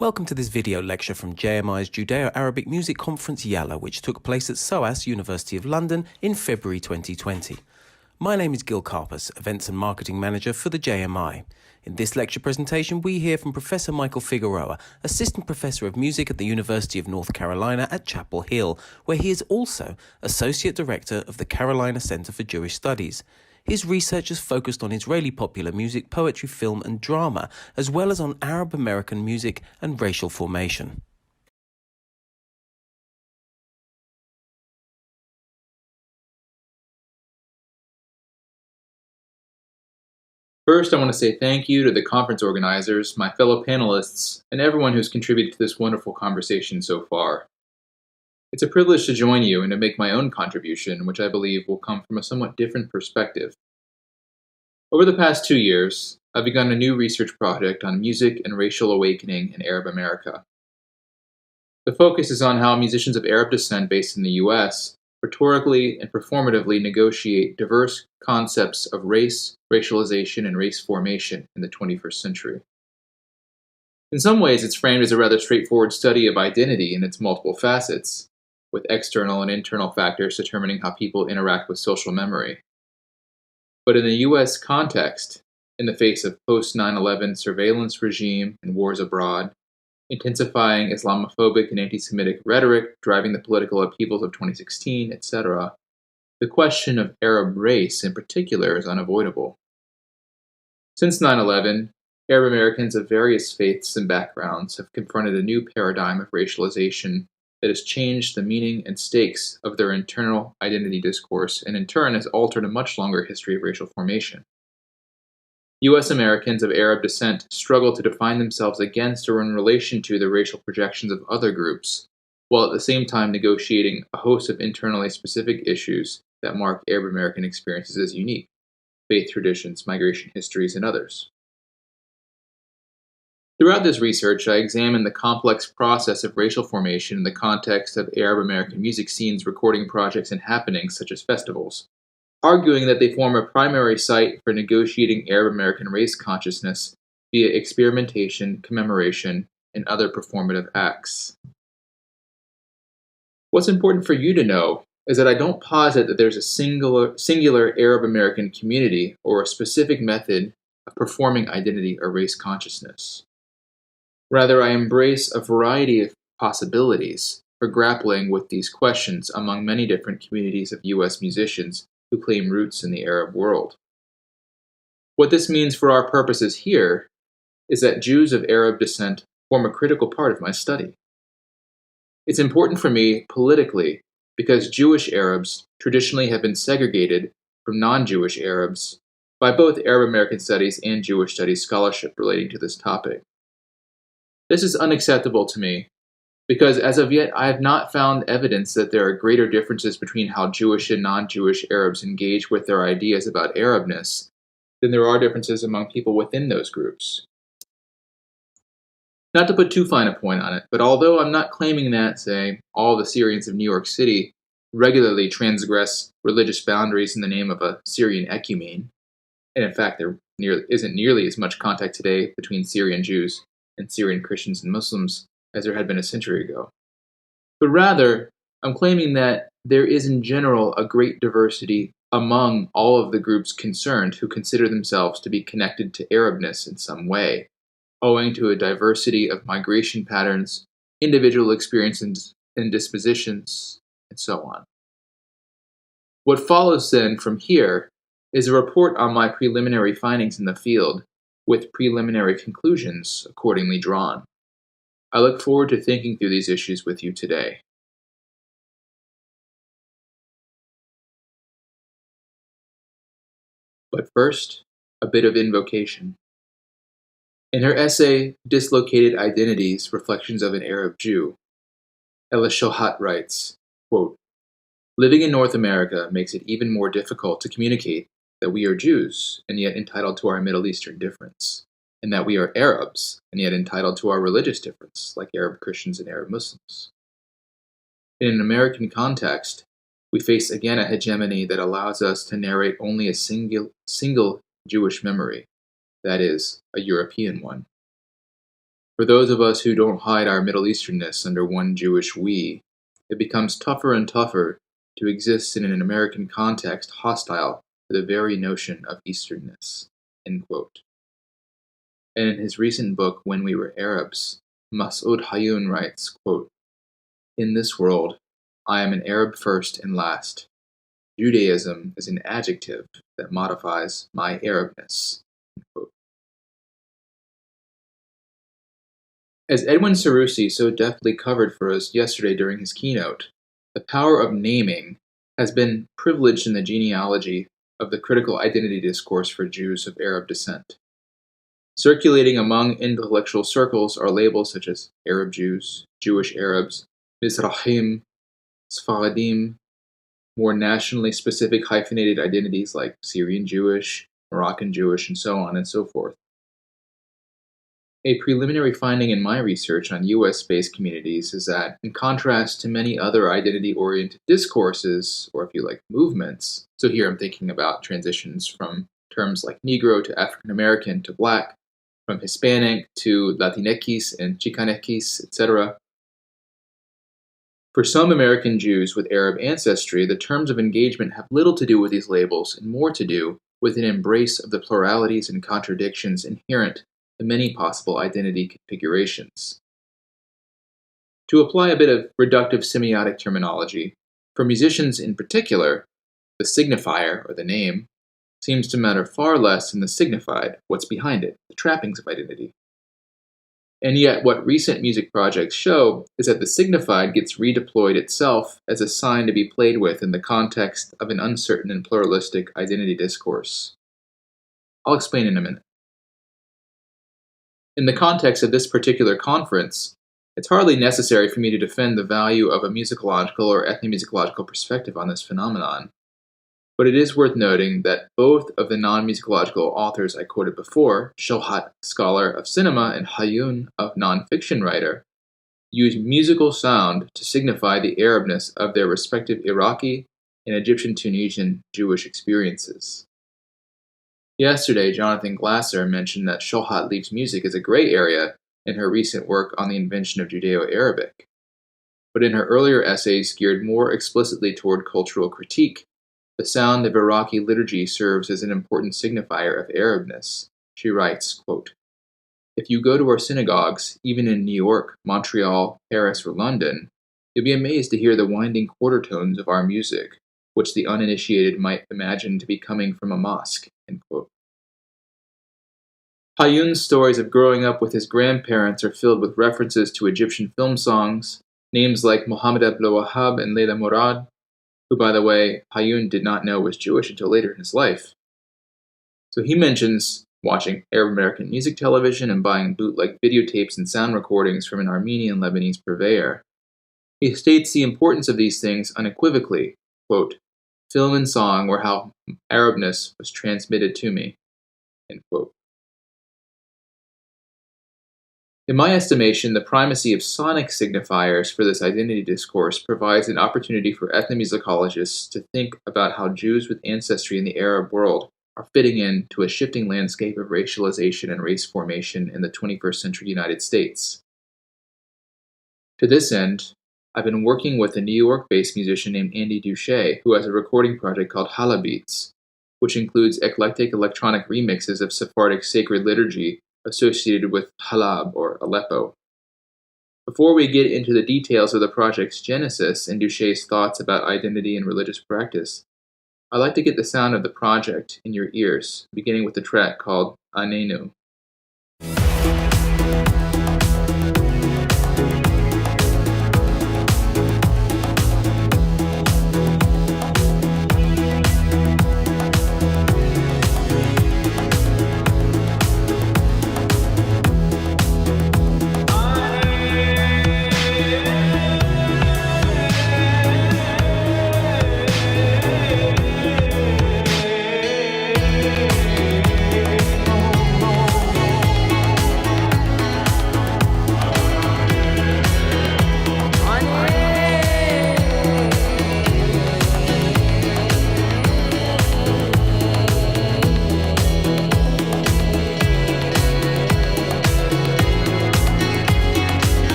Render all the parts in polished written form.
Welcome to this video lecture from JMI's Judeo-Arabic Music Conference Yallah, which took place at SOAS, University of London in February 2020. My name is Gil Karpas, Events and Marketing Manager for the JMI. In this lecture presentation, we hear from Professor Michael Figueroa, Assistant Professor of Music at the University of North Carolina at Chapel Hill, where he is also Associate Director of the Carolina Center for Jewish Studies. His research has focused on Israeli popular music, poetry, film, and drama, as well as on Arab American music and racial formation. First, I want to say thank you to the conference organizers, my fellow panelists, and everyone who's contributed to this wonderful conversation so far. It's a privilege to join you and to make my own contribution, which I believe will come from a somewhat different perspective. Over the past 2 years, I've begun a new research project on music and racial awakening in Arab America. The focus is on how musicians of Arab descent based in the US rhetorically and performatively negotiate diverse concepts of race, racialization, and race formation in the 21st century. In some ways, it's framed as a rather straightforward study of identity in its multiple facets, with external and internal factors determining how people interact with social memory. But in the U.S. context, in the face of post-9/11 surveillance regime and wars abroad, intensifying Islamophobic and anti-Semitic rhetoric driving the political upheavals of 2016, etc., the question of Arab race in particular is unavoidable. Since 9/11, Arab Americans of various faiths and backgrounds have confronted a new paradigm of racialization that has changed the meaning and stakes of their internal identity discourse and in turn has altered a much longer history of racial formation. U.S. Americans of Arab descent struggle to define themselves against or in relation to the racial projections of other groups, while at the same time negotiating a host of internally specific issues that mark Arab American experiences as unique: faith traditions, migration histories, and others. Throughout this research, I examined the complex process of racial formation in the context of Arab American music scenes, recording projects, and happenings such as festivals, arguing that they form a primary site for negotiating Arab American race consciousness via experimentation, commemoration, and other performative acts. What's important for you to know is that I don't posit that there's a singular Arab American community or a specific method of performing identity or race consciousness. Rather, I embrace a variety of possibilities for grappling with these questions among many different communities of U.S. musicians who claim roots in the Arab world. What this means for our purposes here is that Jews of Arab descent form a critical part of my study. It's important for me politically because Jewish Arabs traditionally have been segregated from non-Jewish Arabs by both Arab American studies and Jewish studies scholarship relating to this topic. This is unacceptable to me because as of yet I have not found evidence that there are greater differences between how Jewish and non-Jewish Arabs engage with their ideas about Arabness than there are differences among people within those groups. Not to put too fine a point on it, but although I'm not claiming that, say, all the Syrians of New York City regularly transgress religious boundaries in the name of a Syrian ecumene, and in fact there isn't nearly as much contact today between Syrian Jews and Syrian Christians and Muslims as there had been a century ago. But rather, I'm claiming that there is in general a great diversity among all of the groups concerned who consider themselves to be connected to Arabness in some way, owing to a diversity of migration patterns, individual experiences and dispositions, and so on. What follows then from here is a report on my preliminary findings in the field, with preliminary conclusions accordingly drawn. I look forward to thinking through these issues with you today. But first, a bit of invocation. In her essay, Dislocated Identities, Reflections of an Arab Jew, Ella Shohat writes, quote, "Living in North America makes it even more difficult to communicate that we are Jews and yet entitled to our Middle Eastern difference, and that we are Arabs and yet entitled to our religious difference, like Arab Christians and Arab Muslims. In an American context, we face again a hegemony that allows us to narrate only a single Jewish memory, that is, a European one. For those of us who don't hide our Middle Easternness under one Jewish we, it becomes tougher and tougher to exist in an American context hostile to the very notion of Easternness." End quote. And in his recent book, When We Were Arabs, Masoud Hayyoun writes, quote, "In this world, I am an Arab first and last. Judaism is an adjective that modifies my Arabness." End quote. As Edwin Sarusi so deftly covered for us yesterday during his keynote, the power of naming has been privileged in the genealogy of the critical identity discourse for Jews of Arab descent. Circulating among intellectual circles are labels such as Arab Jews, Jewish Arabs, Mizrahim, Sephardim, more nationally specific hyphenated identities like Syrian Jewish, Moroccan Jewish, and so on and so forth. A preliminary finding in my research on US-based communities is that, in contrast to many other identity-oriented discourses, or if you like, movements, so here I'm thinking about transitions from terms like Negro to African American to Black, from Hispanic to Latinx and Chicanx, etc. For some American Jews with Arab ancestry, the terms of engagement have little to do with these labels and more to do with an embrace of the pluralities and contradictions inherent to many possible identity configurations. To apply a bit of reductive semiotic terminology, for musicians in particular, the signifier, or the name, seems to matter far less than the signified, what's behind it, the trappings of identity. And yet, what recent music projects show is that the signified gets redeployed itself as a sign to be played with in the context of an uncertain and pluralistic identity discourse. I'll explain in a minute. In the context of this particular conference, it's hardly necessary for me to defend the value of a musicological or ethnomusicological perspective on this phenomenon. But it is worth noting that both of the non-musicological authors I quoted before, Shohat, scholar of cinema, and Hayyoun, a non-fiction writer, use musical sound to signify the Arabness of their respective Iraqi and Egyptian-Tunisian Jewish experiences. Yesterday, Jonathan Glasser mentioned that Shohat leaves music as a gray area in her recent work on the invention of Judeo-Arabic. But in her earlier essays geared more explicitly toward cultural critique, the sound of Iraqi liturgy serves as an important signifier of Arabness. She writes, quote, "If you go to our synagogues, even in New York, Montreal, Paris, or London, you'll be amazed to hear the winding quarter tones of our music, which the uninitiated might imagine to be coming from a mosque." End quote. Hayyoun's stories of growing up with his grandparents are filled with references to Egyptian film songs, names like Mohammed Abdul Wahab and Layla Murad, who, by the way, Hayyoun did not know was Jewish until later in his life. So he mentions watching Arab American music television and buying bootleg videotapes and sound recordings from an Armenian Lebanese purveyor. He states the importance of these things unequivocally, quote, "Film and song were how Arabness was transmitted to me," end quote. In my estimation, the primacy of sonic signifiers for this identity discourse provides an opportunity for ethnomusicologists to think about how Jews with ancestry in the Arab world are fitting into a shifting landscape of racialization and race formation in the 21st century United States. To this end, I've been working with a New York-based musician named Andy Dushey, who has a recording project called Halabeats, which includes eclectic electronic remixes of Sephardic sacred liturgy associated with Halab or Aleppo. Before we get into the details of the project's genesis and Dushey's thoughts about identity and religious practice, I'd like to get the sound of the project in your ears, beginning with the track called Anenu.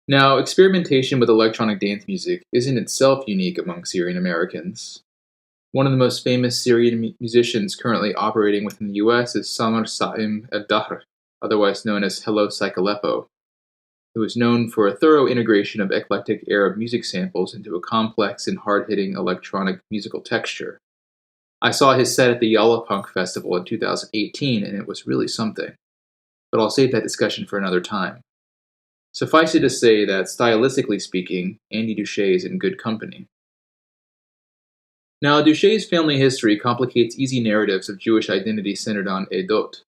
Now, experimentation with electronic dance music isn't itself unique among Syrian Americans. One of the most famous Syrian musicians currently operating within the U.S. is Samar Saim el-Dahr, otherwise known as Hello Psych Aleppo, who is known for a thorough integration of eclectic Arab music samples into a complex and hard-hitting electronic musical texture. I saw his set at the Yallah Punk Festival in 2018, and it was really something. But I'll save that discussion for another time. Suffice it to say that, stylistically speaking, Andy Dushey is in good company. Now, Dushey's family history complicates easy narratives of Jewish identity centered on Edot.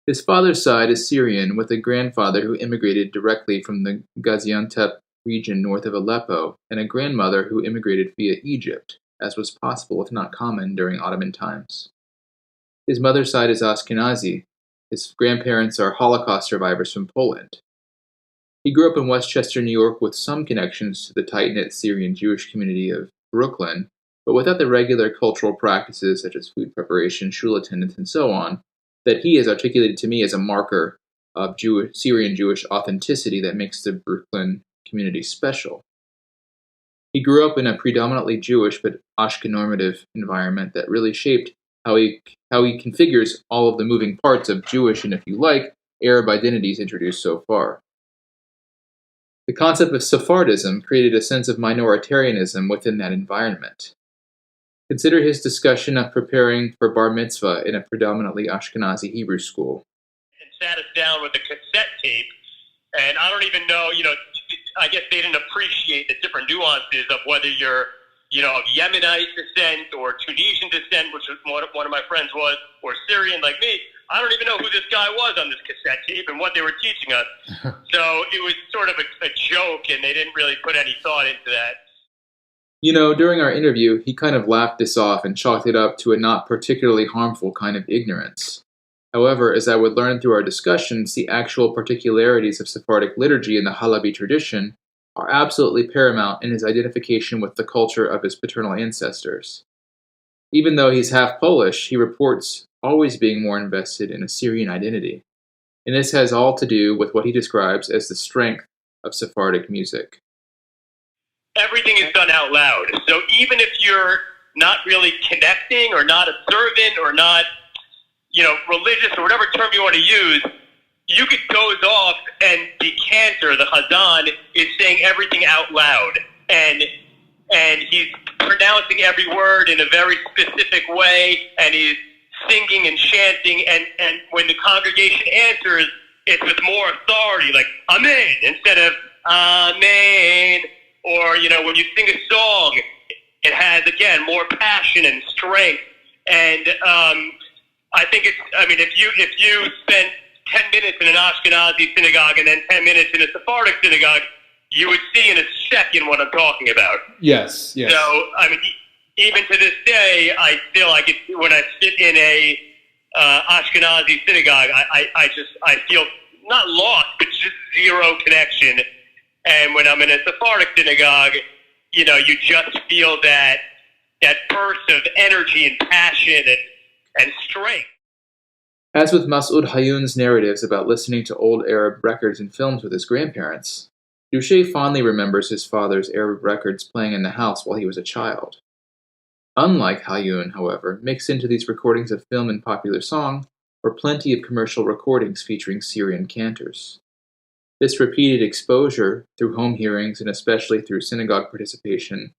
His father's side is Syrian, with a grandfather who immigrated directly from the Gaziantep region north of Aleppo, and a grandmother who immigrated via Egypt, as was possible if not common during Ottoman times. His mother's side is Ashkenazi. His grandparents are Holocaust survivors from Poland. He grew up in Westchester, New York, with some connections to the tight-knit Syrian Jewish community of Brooklyn, but without the regular cultural practices such as food preparation, shul attendance, and so on, that he has articulated to me as a marker of Syrian Jewish authenticity that makes the Brooklyn community special. He grew up in a predominantly Jewish but Ashkenormative environment that really shaped how he configures all of the moving parts of Jewish and, if you like, Arab identities introduced so far. The concept of Sephardism created a sense of minoritarianism within that environment. Consider his discussion of preparing for bar mitzvah in a predominantly Ashkenazi Hebrew school. And sat us down with a cassette tape, and I don't even know, I guess they didn't appreciate the different nuances of whether you're, of Yemenite descent or Tunisian descent, which was one of my friends was, or Syrian like me. I don't even know who this guy was on this cassette tape and what they were teaching us. So it was sort of a joke, and they didn't really put any thought into that. During our interview, he kind of laughed this off and chalked it up to a not particularly harmful kind of ignorance. However, as I would learn through our discussions, the actual particularities of Sephardic liturgy and the Halabi tradition are absolutely paramount in his identification with the culture of his paternal ancestors. Even though he's half Polish, he reports always being more invested in a Syrian identity. And this has all to do with what he describes as the strength of Sephardic music. Everything is done out loud. So even if you're not really connecting or not observant or not, religious or whatever term you want to use, you could doze off and the cantor, the Hazan, is saying everything out loud. And he's pronouncing every word in a very specific way, and he's singing and chanting, and when the congregation answers, it's with more authority, like Amen, instead of Amen. Or, when you sing a song, it has, again, more passion and strength. And I think if you spent 10 minutes in an Ashkenazi synagogue and then 10 minutes in a Sephardic synagogue, you would see in a second what I'm talking about. Yes. So, even to this day, when I sit in a Ashkenazi synagogue, I feel not lost, but just zero connection. And when I'm in a Sephardic synagogue, you just feel that burst of energy and passion and strength. As with Masoud Hayyoun's narratives about listening to old Arab records and films with his grandparents, Dushey fondly remembers his father's Arab records playing in the house while he was a child. Unlike Hayyoun, however, mixed into these recordings of film and popular song were plenty of commercial recordings featuring Syrian cantors. This repeated exposure through home hearings and especially through synagogue participation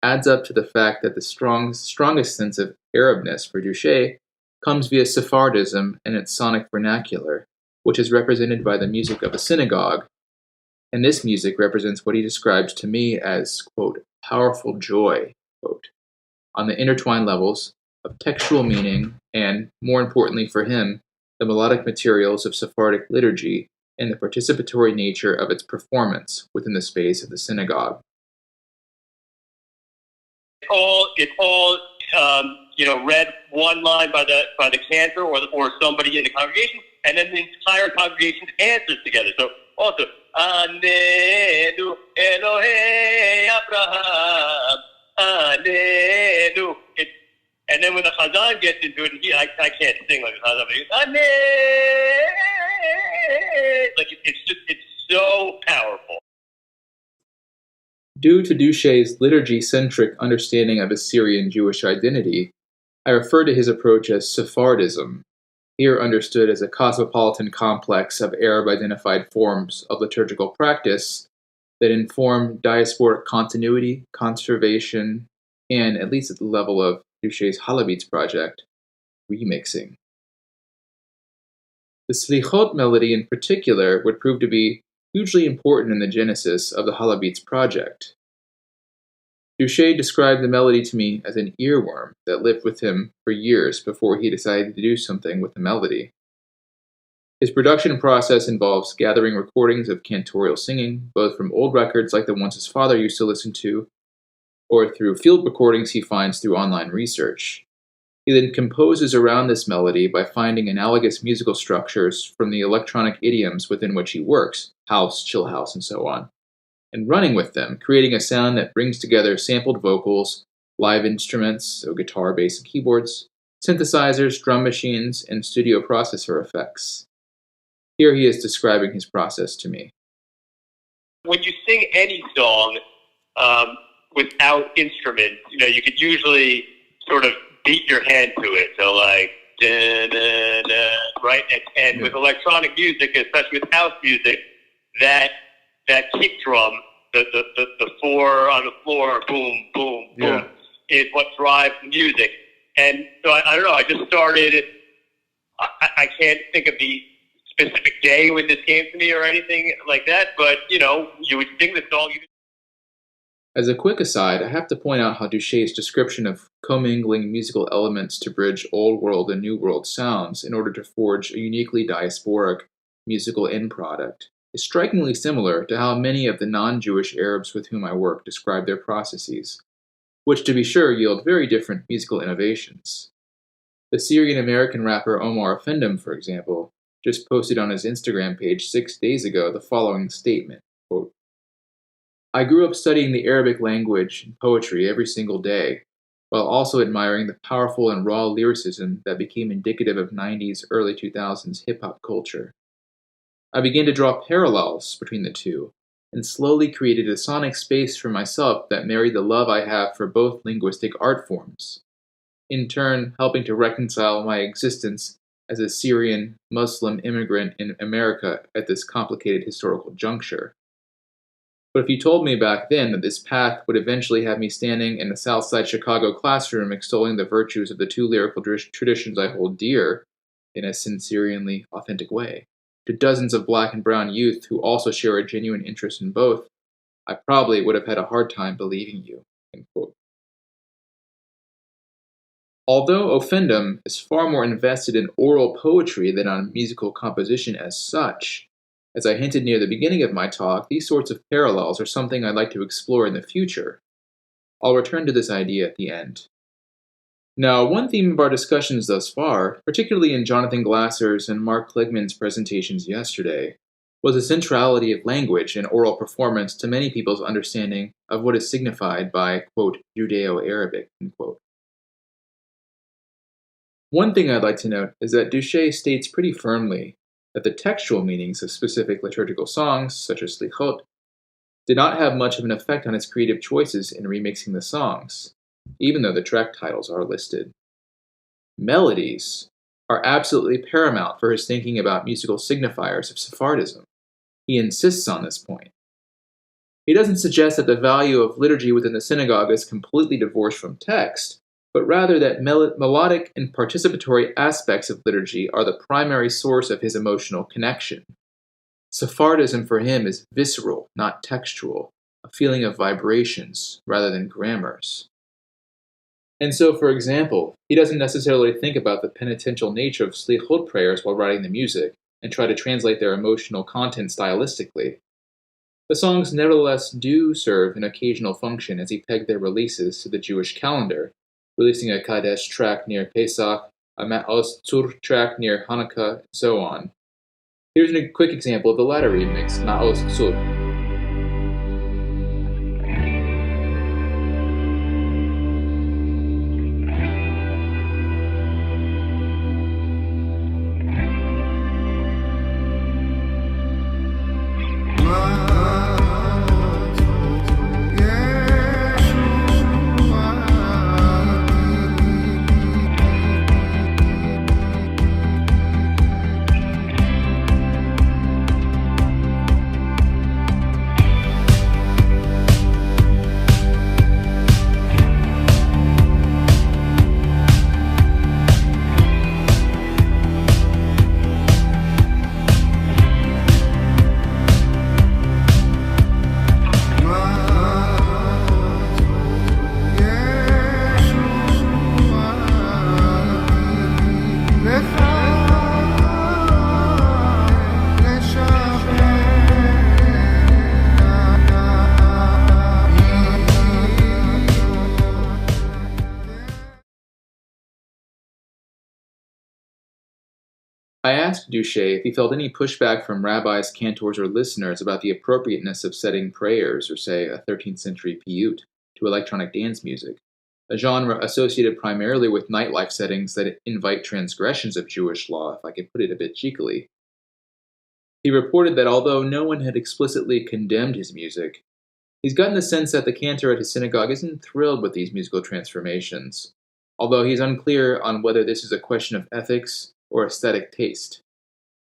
adds up to the fact that the strongest sense of Arabness for Dushey comes via Sephardism and its sonic vernacular, which is represented by the music of a synagogue, and this music represents what he describes to me as, quote, powerful joy, quote, on the intertwined levels of textual meaning and, more importantly for him, the melodic materials of Sephardic liturgy and the participatory nature of its performance within the space of the synagogue. It's all read one line by the cantor or somebody in the congregation, and then the entire congregation answers together. So also, Anenu Elohei Abraham, Anenu. And then when the Chazan gets into it, I can't sing like the Chazan, but it's so powerful. Due to Dushey's liturgy-centric understanding of his Syrian Jewish identity, I refer to his approach as Sephardism, here understood as a cosmopolitan complex of Arab-identified forms of liturgical practice that inform diasporic continuity, conservation, and, at least at the level of Dushey's Halabeats project, remixing. The Slichot melody in particular would prove to be hugely important in the genesis of the Halabeats project. Dushey described the melody to me as an earworm that lived with him for years before he decided to do something with the melody. His production process involves gathering recordings of cantorial singing, both from old records like the ones his father used to listen to, or through field recordings he finds through online research. He then composes around this melody by finding analogous musical structures from the electronic idioms within which he works, house, chill house, and so on, and running with them, creating a sound that brings together sampled vocals, live instruments, so guitar, bass, and keyboards, synthesizers, drum machines, and studio processor effects. Here he is describing his process to me. When you sing any song without instruments, you could usually sort of beat your hand to it. So like, right? And with electronic music, especially with house music, that kick drum, the four on the floor, boom, boom, boom, is what drives the music. And so I don't know, I just started, I can't think of the specific day when this came to me or anything like that, but, you would sing the song. As a quick aside, I have to point out how Dushey's description of commingling musical elements to bridge Old World and New World sounds in order to forge a uniquely diasporic musical end product is strikingly similar to how many of the non-Jewish Arabs with whom I work describe their processes, which to be sure yield very different musical innovations. The Syrian-American rapper Omar Effendim, for example, just posted on his Instagram page 6 days ago the following statement, quote, "I grew up studying the Arabic language and poetry every single day, while also admiring the powerful and raw lyricism that became indicative of 90s, early 2000s hip-hop culture. I began to draw parallels between the two, and slowly created a sonic space for myself that married the love I have for both linguistic art forms, in turn helping to reconcile my existence as a Syrian Muslim immigrant in America at this complicated historical juncture. But if you told me back then that this path would eventually have me standing in a Southside Chicago classroom extolling the virtues of the two lyrical traditions I hold dear, in a sincerely authentic way, to dozens of black and brown youth who also share a genuine interest in both, I probably would have had a hard time believing you." End quote. Although Effendim is far more invested in oral poetry than on musical composition as such, as I hinted near the beginning of my talk, these sorts of parallels are something I'd like to explore in the future. I'll return to this idea at the end. Now, one theme of our discussions thus far, particularly in Jonathan Glasser's and Mark Kligman's presentations yesterday, was the centrality of language and oral performance to many people's understanding of what is signified by, quote, Judeo-Arabic, end quote. One thing I'd like to note is that Dushey states pretty firmly that the textual meanings of specific liturgical songs, such as Slichot, did not have much of an effect on his creative choices in remixing the songs, even though the track titles are listed. Melodies are absolutely paramount for his thinking about musical signifiers of Sephardism. He insists on this point. He doesn't suggest that the value of liturgy within the synagogue is completely divorced from text, but rather that melodic and participatory aspects of liturgy are the primary source of his emotional connection. Sephardism for him is visceral, not textual, a feeling of vibrations rather than grammars. And so, for example, he doesn't necessarily think about the penitential nature of Slichot prayers while writing the music and try to translate their emotional content stylistically. The songs nevertheless do serve an occasional function as he pegged their releases to the Jewish calendar, releasing a Kadesh track near Pesach, a Ma'os Tzur track near Hanukkah, and so on. Here's a quick example of the latter remix, Ma'os Tzur. I asked Dushey if he felt any pushback from rabbis, cantors, or listeners about the appropriateness of setting prayers, or say a 13th century piyut, to electronic dance music, a genre associated primarily with nightlife settings that invite transgressions of Jewish law, if I could put it a bit cheekily. He reported that although no one had explicitly condemned his music, he's gotten the sense that the cantor at his synagogue isn't thrilled with these musical transformations, although he's unclear on whether this is a question of ethics or aesthetic taste.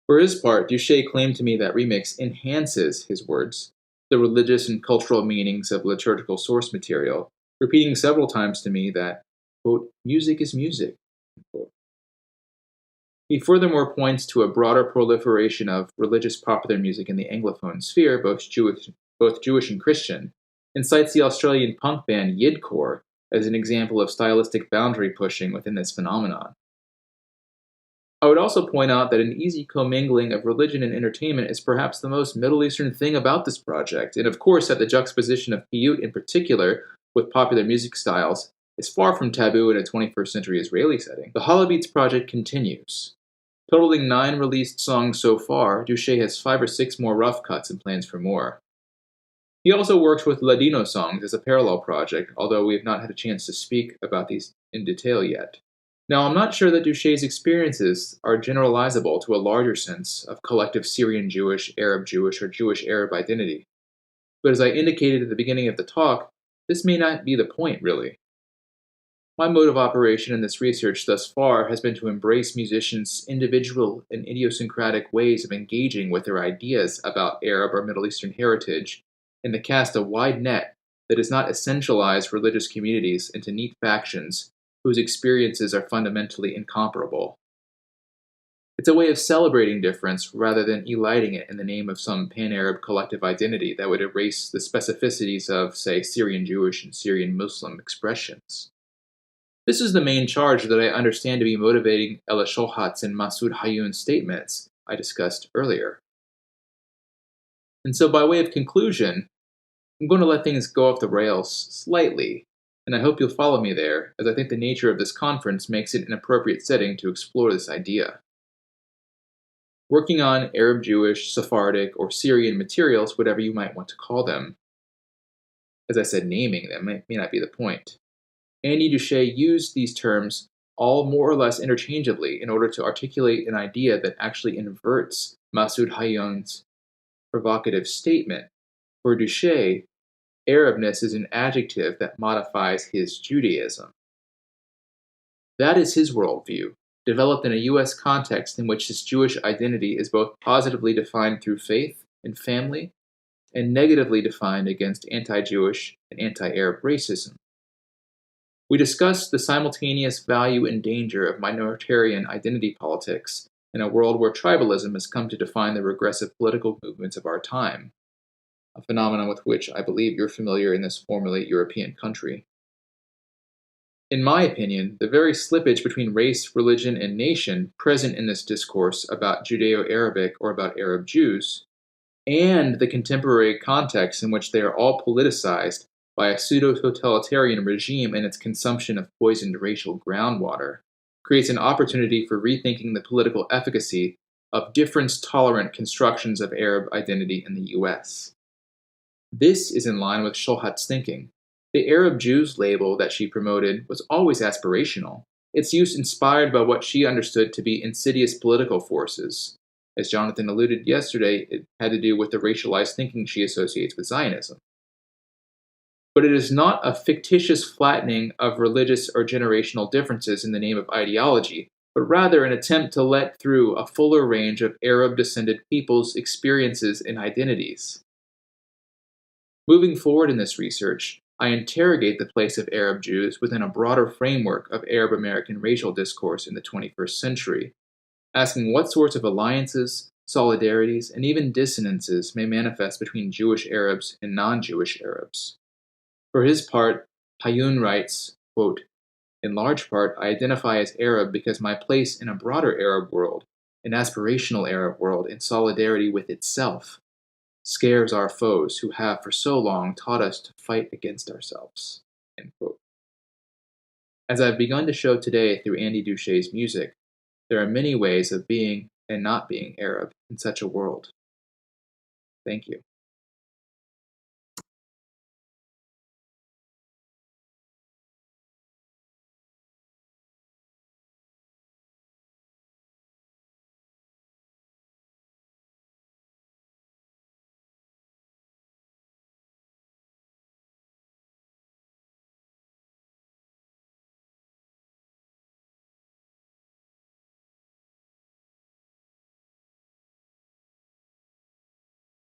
For his part, Dushey claimed to me that remix enhances, his words, the religious and cultural meanings of liturgical source material, repeating several times to me that, quote, music is music, unquote. He furthermore points to a broader proliferation of religious popular music in the Anglophone sphere, both Jewish and Christian, and cites the Australian punk band Yidcore as an example of stylistic boundary pushing within this phenomenon. I would also point out that an easy commingling of religion and entertainment is perhaps the most Middle Eastern thing about this project, and of course that the juxtaposition of piyut in particular with popular music styles is far from taboo in a 21st century Israeli setting. The Halabeats project continues. Totaling 9 released songs so far, Dushey has 5 or 6 more rough cuts and plans for more. He also works with Ladino songs as a parallel project, although we have not had a chance to speak about these in detail yet. Now, I'm not sure that Dushey's experiences are generalizable to a larger sense of collective Syrian Jewish, Arab Jewish, or Jewish Arab identity. But as I indicated at the beginning of the talk, this may not be the point, really. My mode of operation in this research thus far has been to embrace musicians' individual and idiosyncratic ways of engaging with their ideas about Arab or Middle Eastern heritage, and to cast a wide net that does not essentialize religious communities into neat factions whose experiences are fundamentally incomparable. It's a way of celebrating difference rather than eliding it in the name of some pan-Arab collective identity that would erase the specificities of, say, Syrian Jewish and Syrian Muslim expressions. This is the main charge that I understand to be motivating Ella Sholhat's and Masoud Hayyoun's statements I discussed earlier. And so by way of conclusion, I'm going to let things go off the rails slightly, and I hope you'll follow me there, as I think the nature of this conference makes it an appropriate setting to explore this idea. Working on Arab Jewish, Sephardic, or Syrian materials, whatever you might want to call them, as I said, naming them may not be the point. Andy Dushey used these terms all more or less interchangeably in order to articulate an idea that actually inverts Masoud Hayyoun's provocative statement. For Dushey, Arabness is an adjective that modifies his Judaism. That is his worldview, developed in a U.S. context in which his Jewish identity is both positively defined through faith and family, and negatively defined against anti-Jewish and anti-Arab racism. We discussed the simultaneous value and danger of minoritarian identity politics in a world where tribalism has come to define the regressive political movements of our time, a phenomenon with which I believe you're familiar in this formerly European country. In my opinion, the very slippage between race, religion, and nation present in this discourse about Judeo-Arabic or about Arab Jews, and the contemporary context in which they are all politicized by a pseudo-totalitarian regime and its consumption of poisoned racial groundwater, creates an opportunity for rethinking the political efficacy of difference-tolerant constructions of Arab identity in the U.S. This is in line with Sholhat's thinking. The Arab Jews label that she promoted was always aspirational, its use inspired by what she understood to be insidious political forces. As Jonathan alluded yesterday, it had to do with the racialized thinking she associates with Zionism. But it is not a fictitious flattening of religious or generational differences in the name of ideology, but rather an attempt to let through a fuller range of Arab-descended peoples' experiences and identities. Moving forward in this research, I interrogate the place of Arab Jews within a broader framework of Arab American racial discourse in the 21st century, asking what sorts of alliances, solidarities, and even dissonances may manifest between Jewish Arabs and non-Jewish Arabs. For his part, Hayyoun writes, quote, "In large part, I identify as Arab because my place in a broader Arab world, an aspirational Arab world in solidarity with itself, scares our foes who have for so long taught us to fight against ourselves." End quote. As I've begun to show today through Andy Dushey's music, there are many ways of being and not being Arab in such a world. Thank you.